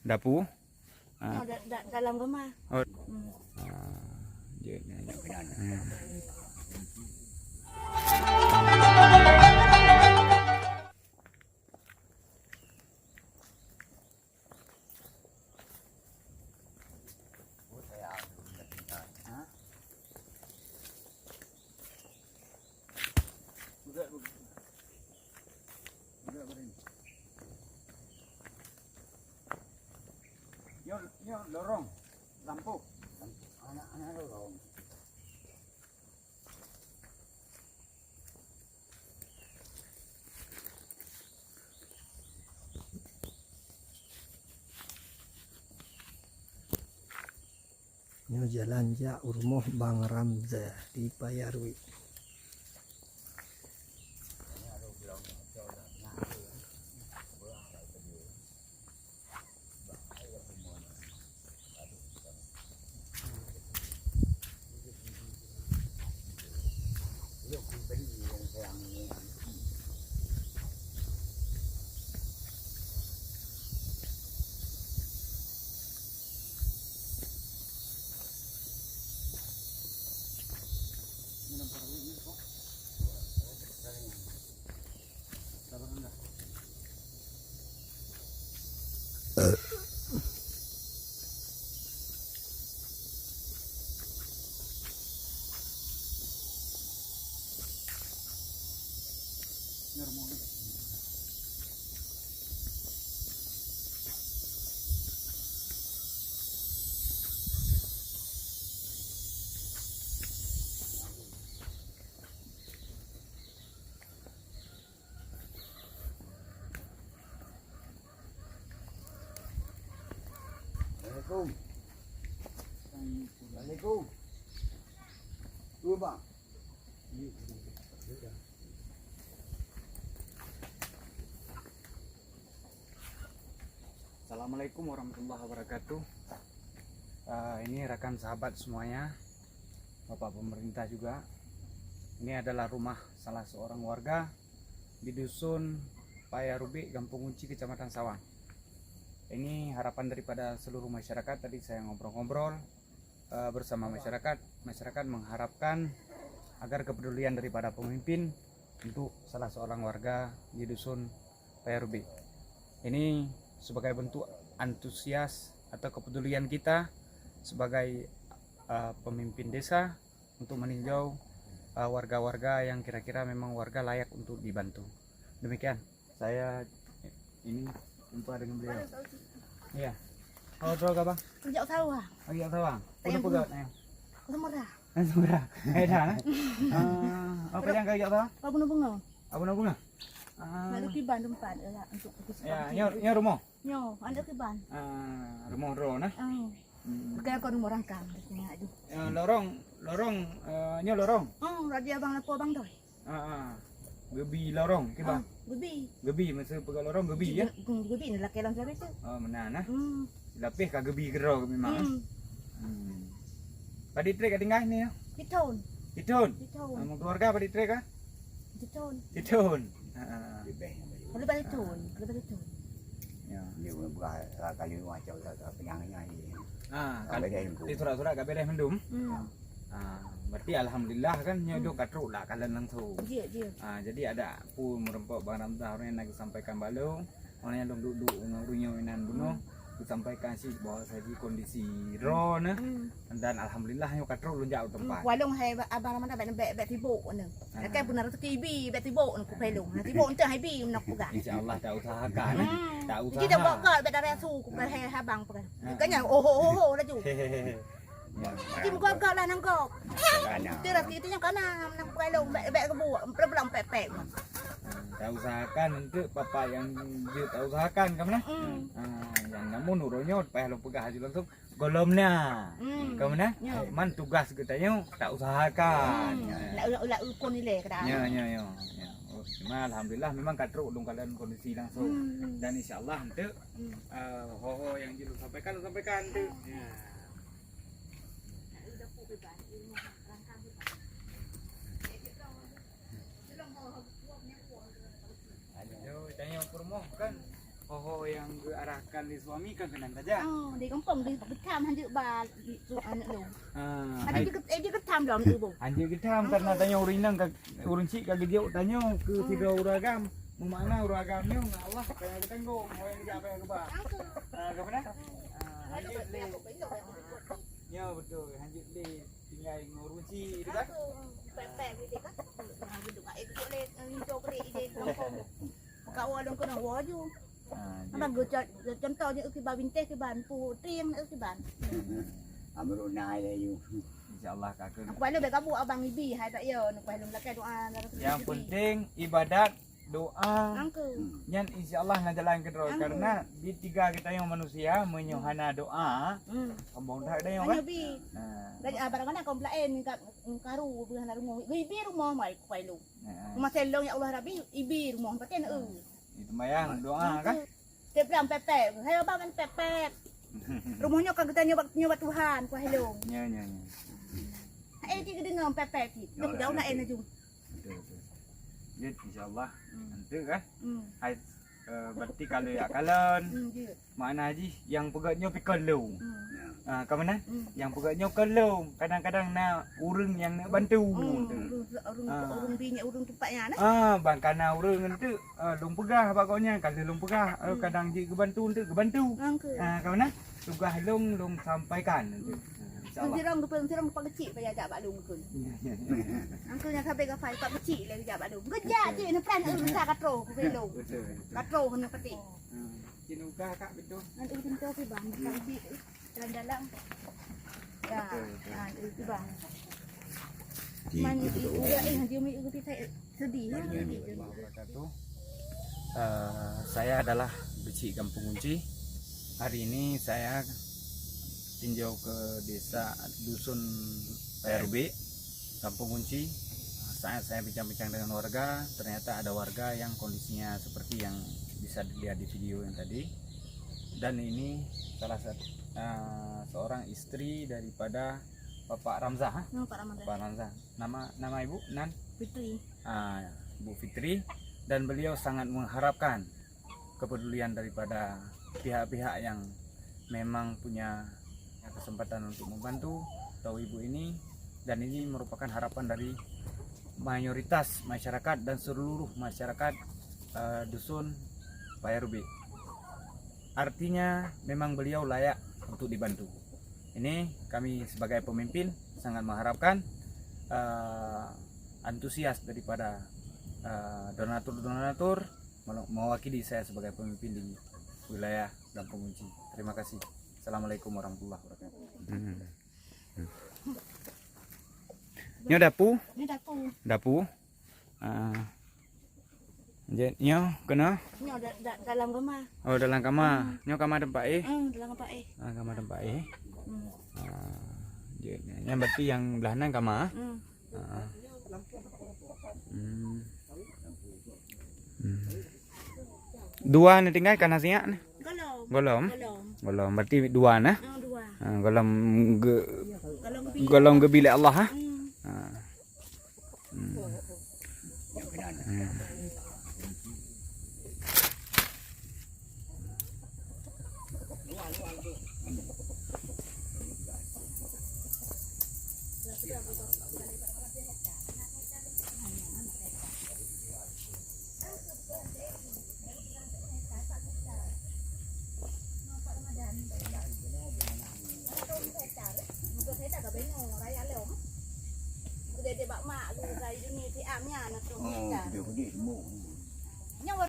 Dapur. Dalam rumah. Oh. Dia nak kena. Yo lorong lampu. Anak lorong. Ini jalan rumah Bang Ramza di Payarwi. Assalamualaikum. Dua bang. Assalamualaikum warahmatullahi wabarakatuh. Ini rekan sahabat semuanya, Bapak pemerintah juga. Ini adalah rumah salah seorang warga di dusun Payarwi, Kampung Unci, Kecamatan Sawang. Ini harapan daripada seluruh masyarakat. Tadi saya ngobrol-ngobrol bersama masyarakat. Masyarakat mengharapkan agar kepedulian daripada pemimpin untuk salah seorang warga di dusun Payarwi. Ini sebagai bentuk antusias atau kepedulian kita sebagai pemimpin desa untuk meninjau warga-warga yang kira-kira memang warga layak untuk dibantu. Demikian saya ini jumpa dengan beliau. Iya. Oh, terus apa? Sejak sawah. Lagi sawah. Udah pegat nih. Semurah. Semurah. Dah. Apa yang kayak sawah? Apa bunga? Apa bunga? Ada kiban tempat lah untuk ya, nya rumah. Nyo, ada kiban. Rumah ro nah. Kaya kau rumah orang kang dekat aja. Lorong nya lorong. Raja abang lapo abang doi. Gebi lorong ke bang? Gebi masa pegang lorong gebi ya? Gebi ni lah kelang saya tu. Oh mana nah? Lapih ka gebi gero memang. Padi trek tinggal ni ya? Ditun. Mau keluarga padi trek ah? Ditun. Lebih ditun. Ya, dia berapa kali macam penyangnya ini. Kalau di surat-surat ka beres mendum. Berarti alhamdulillah kan nyodok katruk lah kalian langsung. Jadi ada pun merempok Bang Ramza orang yang nak sampaikan balu, orang yang duduk ngaruhnya inan bunuh, disampaikan sih bahwa saya di kondisi ron, dan alhamdulillah nyok katruk lunjak tempat. Walong hai abang Ramza bet tibuk ni. Kan benar rezeki bi bet tibuk aku pelung. Tibuk untuk hai bi nak pegang. Insyaallah tak usahakan, tak usaha. Jadi dah bawa bet dari su aku hai abang pegang. Kanya oh dah ju. Kim kau lah nang kau. Tidak itu yang kanan nang pelung bet kebu belang pepek. Tak usahakan untuk papa yang dia tak usahakan kamu nah. Yang namun uronya payah lo pegah haji langsung golomnya. Kamu nah. Man tugas katanya tak usahakan. Lah ukun nilai kada. Ya. Cuma alhamdulillah memang katruk dong kalian kondisi langsung. Dan insyaallah untuk ho yang jilu sampaikan tu. Ya. Tanya rumah kan Hoho yang diarahkan di suami kan kenan saja. Di kampung di Betam hanjuk ba di anak lu. Ah, Ada dia ketam dalam tu bung. anjir kita karena tanya urinang ke urun cik kagak dia tanya ke tiga uragam. Mana uragamnya Allah kayak kita ngomong mau yang apa yang keba. Ke mana? Anjir le. Ya betul, anjir le tinggal ngurun cik itu kan. Pepek gitu kan. Duduk kat itu le hijau kerik di kampung. Kau ada kena waju. Abang contoh je ke binteh ke ban pu tiang ke ban. Amrul nai le you. Insyaallah kakak. Aku balik kabu abang ibi hai tak ya nak belum lakai doa. Yang penting ibadat doa Angku. yang insyaallah nak jalan ke terus karena di tiga kita yang manusia menyohana doa kembang dah ada yang kan Bi. Dan barang-barang kau belain kat karu bukan rumah. Ibi rumah mai ku pai lu. Rumah selong ya Allah Rabbi ibi rumah paten itu mayang doa kan Tiap bilang pepek. Hai abang kan pepek. Rumahnya kan kita nyoba Tuhan ku helong. nya Kita dengar pepek ni. Dah jauh nak enak jum. betul jadi insyaallah nanti kan hai berarti kalau ya kalian mana haji yang pegatnya pikalo ke mana yang pegatnya kalau kadang-kadang nak urang yang nak bantu Urung binyak urung tempatnya nah. bang kana urang nanti lung pegah pokoknya kalau lung pegah kadang ji ke bantu nanti ke bantu ke mana tugas lung sampaikan nanti Sirong pak kecil payah jak bak lung kun. Angkel yang sampai gafai pak kecil lagi jak bak lung. Gejak je na plan sa katro ku lung. Katro kena peti. Kinuka kak betul. Nanti pintu si bang di dalam. Ya, itu bang. Man udah dia mi saya sedih. Saya adalah Beci Kampung Kunci. Hari ini saya tinjau ke desa dusun PRB Kampung Kunci. Saat saya bincang-bincang dengan warga, ternyata ada warga yang kondisinya seperti yang bisa dilihat di video yang tadi. Dan ini salah satu seorang istri daripada Bapak Ramzah. Pak Ramzah. Nama Ibu Nan Fitri. Bu Fitri, dan beliau sangat mengharapkan kepedulian daripada pihak-pihak yang memang punya kesempatan untuk membantu atau ibu ini, dan ini merupakan harapan dari mayoritas masyarakat dan seluruh masyarakat dusun PRB. Artinya memang beliau layak untuk dibantu. Ini kami sebagai pemimpin sangat mengharapkan antusias daripada donatur-donatur mewakili saya sebagai pemimpin di wilayah Kampung Kunci. Terima kasih. Assalamualaikum warahmatullahi wabarakatuh. Nyo dapu? Ni dapu. Dapu. Nyo kena? Nyo dalam rumah. Oh dalam kamar. Nyo kamar tempat Dalam apa kamar tempat yang berarti yang belahan kamar. Dua ni tinggal kan nasinya? Golom. Golom berarti dua nah. Dua. Golom ke bilik Allah ha. Dia bak mak lu dari dunia ti amnya nak tu. Dia pergi semua. Nyawa